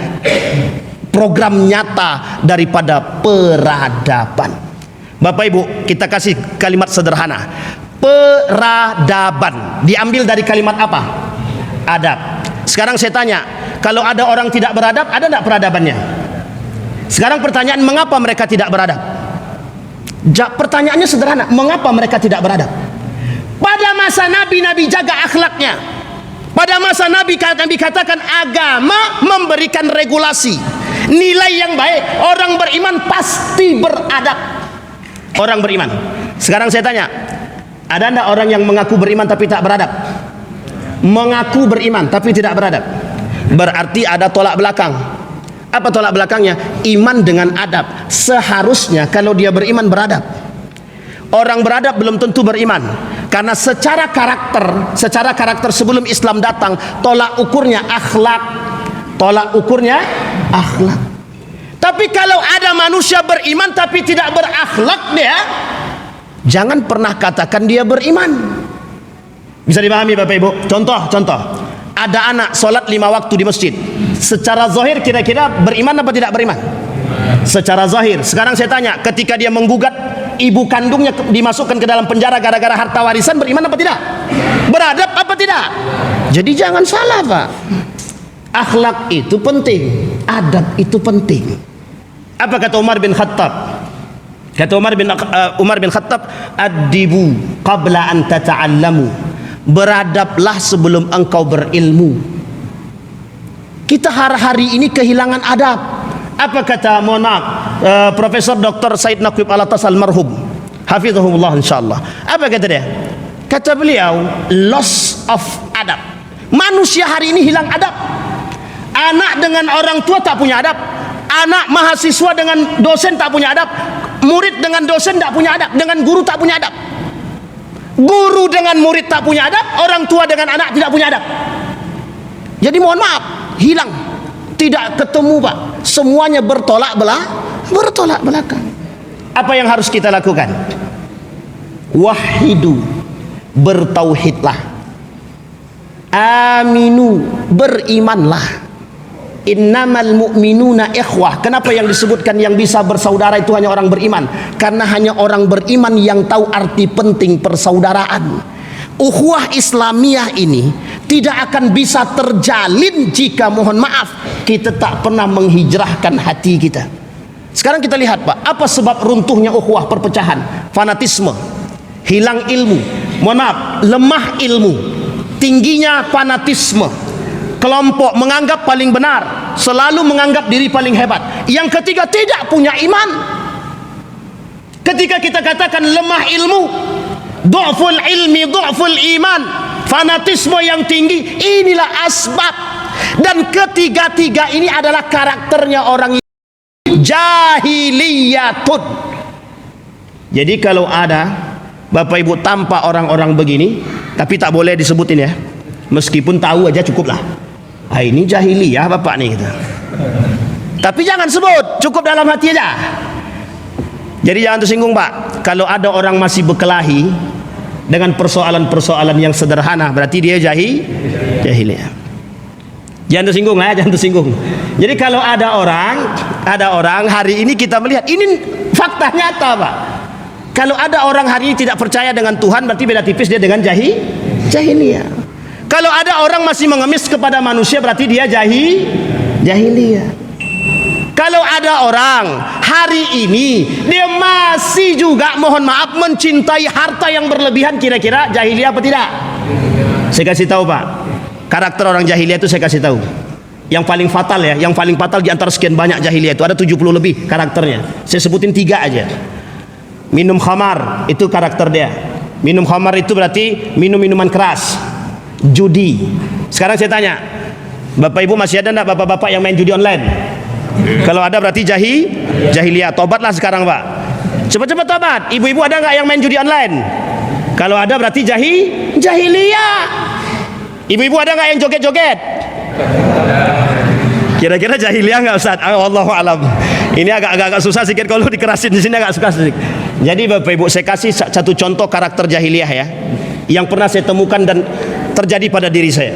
Speaker 1: program nyata daripada peradaban. Bapak Ibu, kita kasih kalimat sederhana. Peradaban diambil dari kalimat apa? Adab. Sekarang saya tanya, kalau ada orang tidak beradab, ada tidak peradabannya? Sekarang pertanyaan, mengapa mereka tidak beradab? Pertanyaannya sederhana, mengapa mereka tidak beradab? Pada masa Nabi, Nabi jaga akhlaknya. Pada masa Nabi katakan agama memberikan regulasi, nilai yang baik. Orang beriman pasti beradab. Orang beriman. Sekarang saya tanya, ada enggak orang yang mengaku beriman tapi tak beradab? Mengaku beriman tapi tidak beradab, berarti ada tolak belakang. Apa tolak belakangnya? Iman dengan adab. Seharusnya kalau dia beriman beradab. Orang beradab belum tentu beriman, karena secara karakter sebelum Islam datang, tolak ukurnya akhlak. Tolak ukurnya akhlak. Tapi kalau ada manusia beriman tapi tidak berakhlak, dia jangan pernah katakan dia beriman. Bisa dipahami Bapak Ibu? Contoh, ada anak solat 5 waktu di masjid. Secara zahir kira-kira beriman apa tidak beriman? Secara zahir. Sekarang saya tanya, ketika dia menggugat ibu kandungnya dimasukkan ke dalam penjara gara-gara harta warisan, beriman apa tidak? Beradab apa tidak? Jadi jangan salah Pak. Akhlak itu penting, adab itu penting. Apa kata Umar bin Khattab? Kata Umar bin Khattab, "Adibu qabla an tata'allamu." Beradablah sebelum engkau berilmu. Kita hari-hari ini kehilangan adab. Apa kata, mohon maaf, Profesor Dr. Said Naqib Alatas almarhum, hafizahullah insyaallah. Apa kata dia? Kata beliau, loss of adab. Manusia hari ini hilang adab. Anak dengan orang tua tak punya adab. Anak mahasiswa dengan dosen tak punya adab. Murid dengan dosen tak punya adab. Dengan guru tak punya adab. Guru dengan murid tak punya adab. Orang tua dengan anak tidak punya adab. Jadi mohon maaf, hilang. Tidak ketemu Pak. Semuanya bertolak belakang. Apa yang harus kita lakukan? Wahidu, bertauhidlah. Aminu, berimanlah. Innamal mu'minuna ikhwah. Kenapa yang disebutkan yang bisa bersaudara itu hanya orang beriman? Karena hanya orang beriman yang tahu arti penting persaudaraan. Ukhuwah Islamiyah ini tidak akan bisa terjalin jika, mohon maaf, kita tak pernah menghijrahkan hati kita. Sekarang kita lihat Pak, apa sebab runtuhnya ukhuwah? Perpecahan, fanatisme, hilang ilmu, mohon maaf, lemah ilmu, tingginya fanatisme. Kelompok menganggap paling benar, selalu menganggap diri paling hebat. Yang ketiga, tidak punya iman. Ketika kita katakan lemah ilmu, du'ful ilmi, du'ful iman, fanatisme yang tinggi, inilah asbab. Dan ketiga-tiga ini adalah karakternya orang jahiliyatun. Jadi kalau ada Bapak Ibu tampak orang-orang begini, tapi tak boleh disebutin ya, meskipun tahu aja cukuplah. Ini jahiliyah Bapak nih gitu. Tapi jangan sebut, cukup dalam hati aja. Jadi jangan tersinggung Pak. Kalau ada orang masih berkelahi dengan persoalan-persoalan yang sederhana, berarti dia jahiliyah. Jangan tersinggung ya, jangan tersinggung. Jadi kalau ada orang hari ini kita melihat, ini fakta nyata Pak. Kalau ada orang hari ini tidak percaya dengan Tuhan, berarti beda tipis dia dengan jahiliyah. Kalau ada orang masih mengemis kepada manusia, berarti dia jahiliyah. Kalau ada orang hari ini dia masih juga, mohon maaf, mencintai harta yang berlebihan, kira-kira jahiliyah apa tidak? Saya kasih tahu Pak, karakter orang jahiliyah itu saya kasih tahu. Yang paling fatal ya, yang paling fatal di antara sekian banyak jahiliyah itu ada 70 lebih karakternya. Saya sebutin 3 aja. Minum khamar, itu karakter dia. Minum khamar itu berarti minum minuman keras. Judi. Sekarang saya tanya, Bapak Ibu masih ada enggak bapak-bapak yang main judi online? Kalau ada berarti jahiliyah. Tobatlah sekarang Pak. Cepat-cepat tobat. Ibu-ibu ada enggak yang main judi online? Kalau ada berarti jahiliyah. Ibu-ibu ada enggak yang joget-joget? Kira-kira jahiliyah enggak Ustaz? Allahu alam. Ini agak susah sedikit kalau dikerasin di sini, agak susah sedikit. Jadi Bapak Ibu, saya kasih satu contoh karakter jahiliyah ya, yang pernah saya temukan dan terjadi pada diri saya.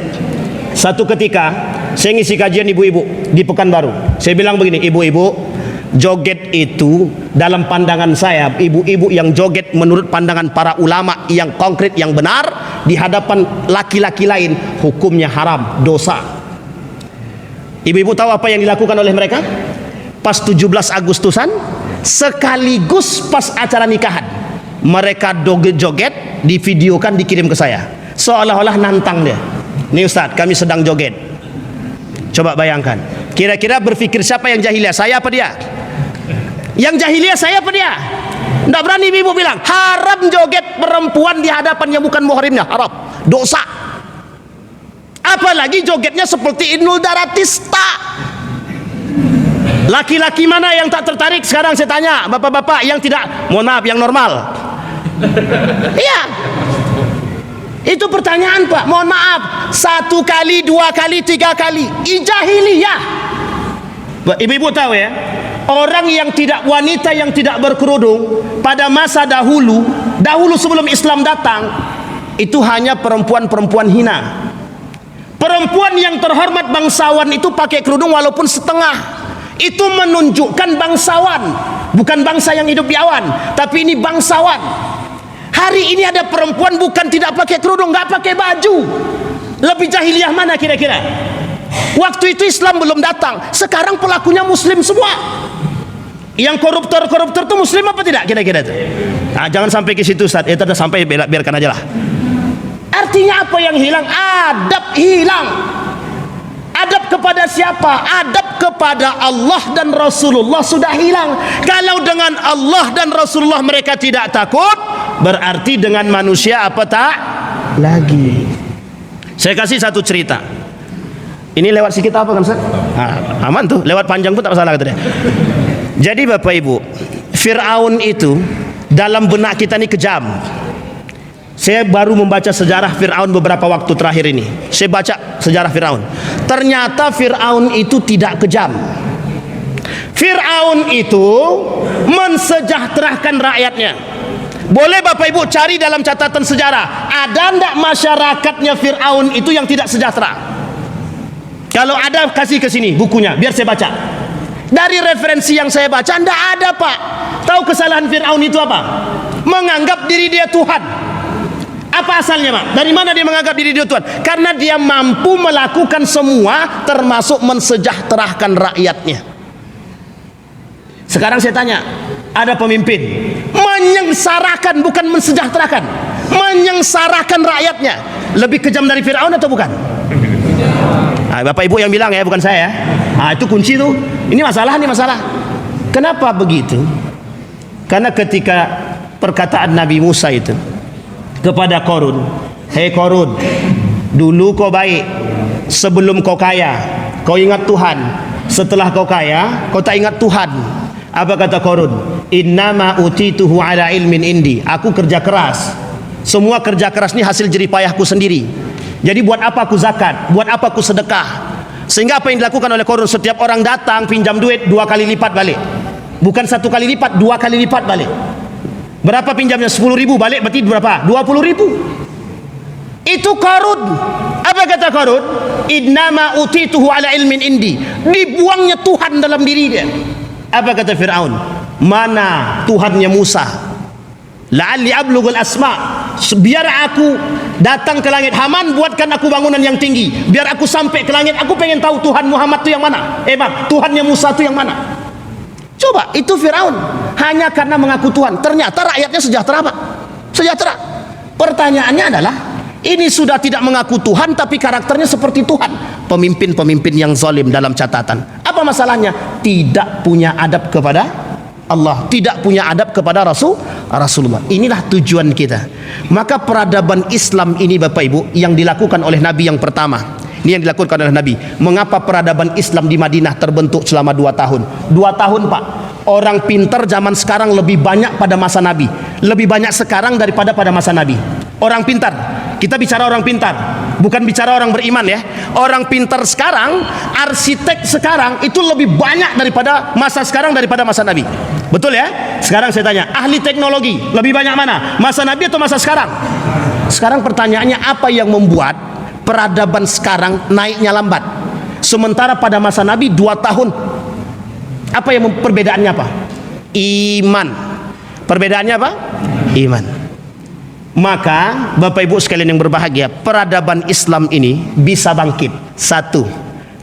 Speaker 1: Satu ketika saya ngisi kajian ibu-ibu di Pekanbaru. Saya bilang begini, ibu-ibu, joget itu dalam pandangan saya, ibu-ibu yang joget menurut pandangan para ulama yang konkret, yang benar, di hadapan laki-laki lain hukumnya haram, dosa. Ibu-ibu tahu apa yang dilakukan oleh mereka? Pas 17 Agustusan sekaligus pas acara nikahan, mereka joget, divideokan, dikirim ke saya, seolah-olah nantang dia. Nih Ustaz, kami sedang joget. Coba bayangkan, kira-kira berpikir siapa yang jahiliyah, saya apa dia? Yang jahiliyah saya apa dia? Tidak berani ibu bilang haram joget perempuan di hadapan yang bukan muhrimnya, haram, dosa. Apalagi jogetnya seperti Inul Daratista. Laki-laki mana yang tak tertarik? Sekarang saya tanya, bapak-bapak yang tidak, mohon maaf, yang normal. Iya, itu pertanyaan Pak, mohon maaf, 1 kali, 2 kali, 3 kali, jahiliyah. Ibu-ibu tahu ya, orang yang tidak, wanita yang tidak berkerudung pada masa dahulu sebelum Islam datang, itu hanya perempuan-perempuan hina. Perempuan yang terhormat bangsawan itu pakai kerudung walaupun setengah. Itu menunjukkan bangsawan, bukan bangsa yang hidup di awan, tapi ini bangsawan. Hari ini ada perempuan bukan tidak pakai kerudung, nggak pakai baju. Lebih jahiliyah mana kira-kira? Waktu itu Islam belum datang. Sekarang pelakunya muslim semua. Yang koruptor itu muslim apa tidak kira-kira itu? Nah, jangan sampai ke situ Ustaz. Itu sampai biarkan aja lah. Artinya apa yang hilang? Adab hilang. Adab kepada siapa? Adab kepada Allah dan Rasulullah sudah hilang. Kalau dengan Allah dan Rasulullah mereka tidak takut, berarti dengan manusia apa tak lagi. Saya kasih satu cerita. Ini lewat sedikit apa kan Ustaz? Nah, aman tuh, lewat panjang pun tak masalah kata dia. Jadi Bapak Ibu, Fir'aun itu dalam benak kita ini kejam. Saya baru membaca sejarah Fir'aun beberapa waktu terakhir ini. Saya baca sejarah Fir'aun. Ternyata Fir'aun itu tidak kejam. Fir'aun itu mensejahterakan rakyatnya. Boleh Bapak Ibu cari dalam catatan sejarah, ada enggak masyarakatnya Fir'aun itu yang tidak sejahtera? Kalau ada, kasih ke sini bukunya biar saya baca. Dari referensi yang saya baca enggak ada Pak. Tahu kesalahan Fir'aun itu apa? Menganggap diri dia Tuhan. Apa asalnya Pak? Dari mana dia menganggap diri dia Tuhan? Karena dia mampu melakukan semua, termasuk mensejahterakan rakyatnya. Sekarang saya tanya, ada pemimpin menyengsarakan, bukan mensejahterakan, menyengsarakan rakyatnya, lebih kejam dari Fir'aun atau bukan? Nah, Bapak Ibu yang bilang ya, bukan saya. Nah, itu kunci tuh. Ini masalah. Kenapa begitu? Karena ketika perkataan Nabi Musa itu kepada Korun, hei Korun, dulu kau baik, sebelum kau kaya, kau ingat Tuhan. Setelah kau kaya, kau tak ingat Tuhan. Apa kata Korun? Innama utituhu ala ilmin indi. Aku kerja keras. Semua kerja keras ini hasil jerih payahku sendiri. Jadi buat apa aku zakat? Buat apa aku sedekah? Sehingga apa yang dilakukan oleh Korun, setiap orang datang pinjam duit 2 kali lipat balik. Bukan 1 kali lipat, 2 kali lipat balik. Berapa pinjamnya? 10.000 balik berarti berapa? 20.000. Itu Qarun. Apa kata Qarun? Innama utituhu ala ilmin indi. Dibuangnya Tuhan dalam diri dia. Apa kata Fir'aun? Mana Tuhannya Musa? La'alli ablughul asma. Biar aku datang ke langit. Haman buatkan aku bangunan yang tinggi. Biar aku sampai ke langit. Aku pengen tahu Tuhan Muhammad itu yang mana. Tuhannya Musa itu yang mana? Coba, itu Fir'aun hanya karena mengaku Tuhan. Ternyata rakyatnya sejahtera Pak. Sejahtera. Pertanyaannya adalah, ini sudah tidak mengaku Tuhan tapi karakternya seperti Tuhan. Pemimpin-pemimpin yang zalim dalam catatan. Apa masalahnya? Tidak punya adab kepada Allah, tidak punya adab kepada Rasulullah. Inilah tujuan kita. Maka peradaban Islam ini Bapak Ibu yang dilakukan oleh Nabi yang pertama. Ini yang dilakukan oleh Nabi. Mengapa peradaban Islam di Madinah terbentuk selama 2 tahun? 2 tahun Pak. Orang pintar zaman sekarang lebih banyak pada masa Nabi. Lebih banyak sekarang daripada pada masa Nabi. Orang pintar. Kita bicara orang pintar, bukan bicara orang beriman ya. Orang pintar sekarang, arsitek sekarang itu lebih banyak daripada masa sekarang daripada masa Nabi. Betul ya? Sekarang saya tanya, ahli teknologi lebih banyak mana? Masa Nabi atau masa sekarang? Sekarang pertanyaannya, apa yang membuat peradaban sekarang naiknya lambat? Sementara pada masa Nabi 2 tahun. Apa yang perbedaannya apa? Iman. Perbedaannya apa? Iman. Maka Bapak Ibu sekalian yang berbahagia, peradaban Islam ini bisa bangkit. Satu,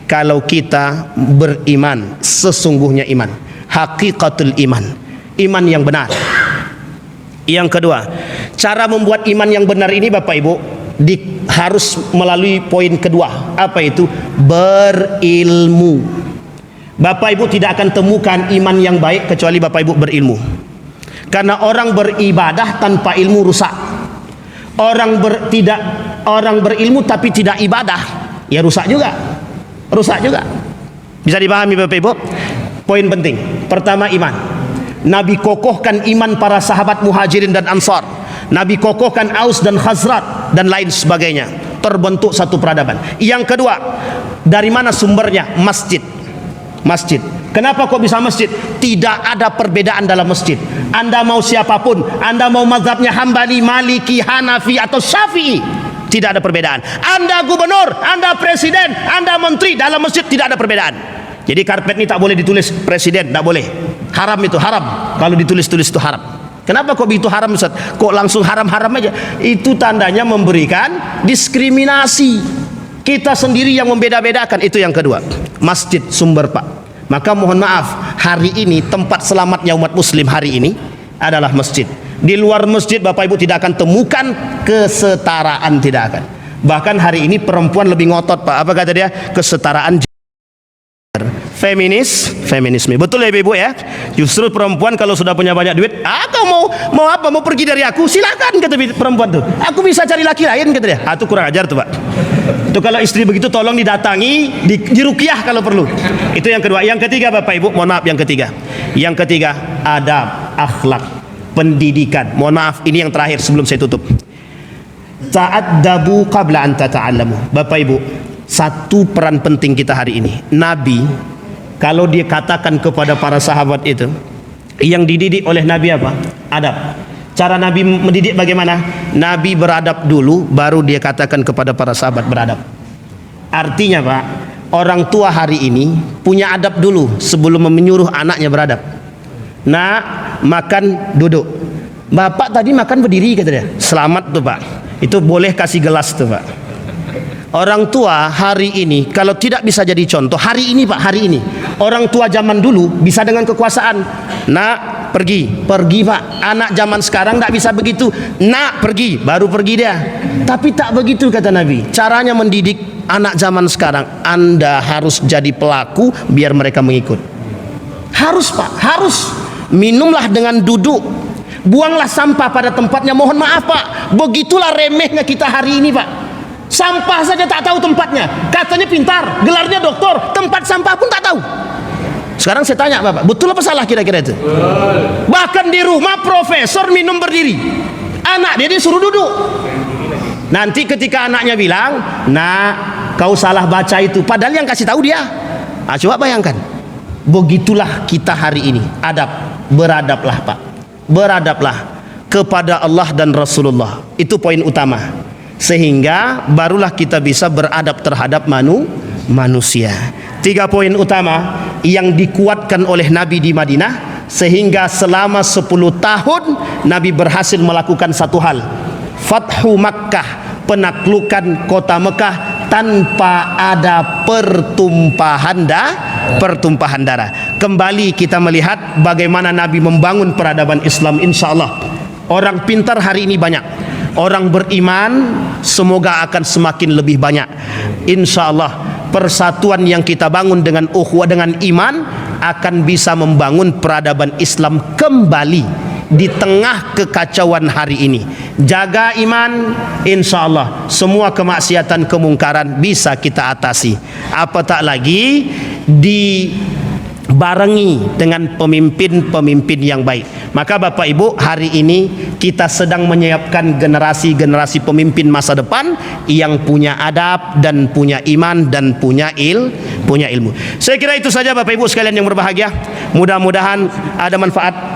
Speaker 1: kalau kita beriman sesungguhnya iman, hakikatul iman, iman yang benar. Yang kedua, cara membuat iman yang benar ini Bapak Ibu harus melalui poin kedua. Apa itu? Berilmu. Bapak Ibu tidak akan temukan iman yang baik kecuali Bapak Ibu berilmu. Karena orang beribadah tanpa ilmu rusak. Orang berilmu tapi tidak ibadah, ya rusak juga. Rusak juga. Bisa dipahami Bapak Ibu? Poin penting. Pertama, iman. Nabi kokohkan iman para sahabat Muhajirin dan Ansar. Nabi kokohkan Aus dan Khazraj dan lain sebagainya. Terbentuk satu peradaban. Yang kedua, dari mana sumbernya? Masjid. Masjid. Kenapa kok bisa masjid? Tidak ada perbedaan dalam masjid. Anda mau siapapun, Anda mau mazhabnya Hambali, Maliki, Hanafi atau Syafi'i, tidak ada perbedaan. Anda gubernur, Anda presiden, Anda menteri, dalam masjid tidak ada perbedaan. Jadi karpet ini tak boleh ditulis presiden, tak boleh. Haram itu, haram. Kalau ditulis-tulis itu haram. Kenapa kok begitu haram Ustaz? Kok langsung haram-haram aja? Itu tandanya memberikan diskriminasi. Kita sendiri yang membeda-bedakan. Itu yang kedua. Masjid sumber Pak. Maka mohon maaf, hari ini tempat selamatnya umat muslim hari ini adalah masjid. Di luar masjid Bapak Ibu tidak akan temukan kesetaraan, tidak akan. Bahkan hari ini perempuan lebih ngotot Pak. Apa kata dia? Kesetaraan feminisme. Betul ya Ibu ya? Justru perempuan kalau sudah punya banyak duit, kau mau apa? Mau pergi dari aku? Silakan, kata perempuan tuh. Aku bisa cari laki lain, kata dia. Itu kurang ajar tuh Pak. Itu kalau istri begitu tolong didatangi, diruqyah kalau perlu. Itu yang kedua. Yang ketiga Bapak Ibu, mohon maaf, yang ketiga. Yang ketiga, adab, akhlak, pendidikan. Mohon maaf, ini yang terakhir sebelum saya tutup. Ta'addabu qabla an tata'allamu. Bapak Ibu, satu peran penting kita hari ini. Nabi, kalau dia katakan kepada para sahabat itu, yang dididik oleh Nabi apa? Adab. Cara Nabi mendidik bagaimana? Nabi beradab dulu, baru dia katakan kepada para sahabat beradab. Artinya Pak, orang tua hari ini punya adab dulu sebelum menyuruh anaknya beradab. Nak, makan duduk. Bapak tadi makan berdiri, kata dia. Selamat tuh Pak. Itu boleh kasih gelas tuh Pak. Orang tua hari ini kalau tidak bisa jadi contoh, hari ini Pak, hari ini orang tua zaman dulu bisa dengan kekuasaan. Nak, pergi Pak. Anak zaman sekarang tidak bisa begitu. Nak, pergi, baru pergi dia. Tapi tak begitu kata Nabi. Caranya mendidik anak zaman sekarang, Anda harus jadi pelaku biar mereka mengikut. Harus Pak, harus. Minumlah dengan duduk, buanglah sampah pada tempatnya. Mohon maaf Pak, begitulah remehnya kita hari ini Pak. Sampah saja tak tahu tempatnya. Katanya pintar, gelarnya doktor, tempat sampah pun tak tahu. Sekarang saya tanya Bapak, betul apa salah kira-kira itu? Bahkan di rumah profesor minum berdiri, anak dia disuruh duduk. Nanti ketika anaknya bilang, "Nak, kau salah baca itu," padahal yang kasih tahu dia. Coba bayangkan. Begitulah kita hari ini. Adab, beradablah Pak. Beradablah kepada Allah dan Rasulullah. Itu poin utama. Sehingga barulah kita bisa beradab terhadap manusia. 3 poin utama yang dikuatkan oleh Nabi di Madinah, sehingga selama 10 tahun Nabi berhasil melakukan satu hal. Fathu Makkah, penaklukan kota Mekah tanpa ada pertumpahan darah. Kembali kita melihat bagaimana Nabi membangun peradaban Islam. Insyaallah orang pintar hari ini banyak. Orang beriman semoga akan semakin lebih banyak. Insyaallah persatuan yang kita bangun dengan ukhuwah, dengan iman, akan bisa membangun peradaban Islam kembali di tengah kekacauan hari ini. Jaga iman, insyaallah semua kemaksiatan, kemungkaran bisa kita atasi. Apatah lagi dibarengi dengan pemimpin-pemimpin yang baik. Maka Bapak Ibu, hari ini kita sedang menyiapkan generasi-generasi pemimpin masa depan yang punya adab dan punya iman dan punya ilmu. Saya kira itu saja Bapak Ibu sekalian yang berbahagia. Mudah-mudahan ada manfaat.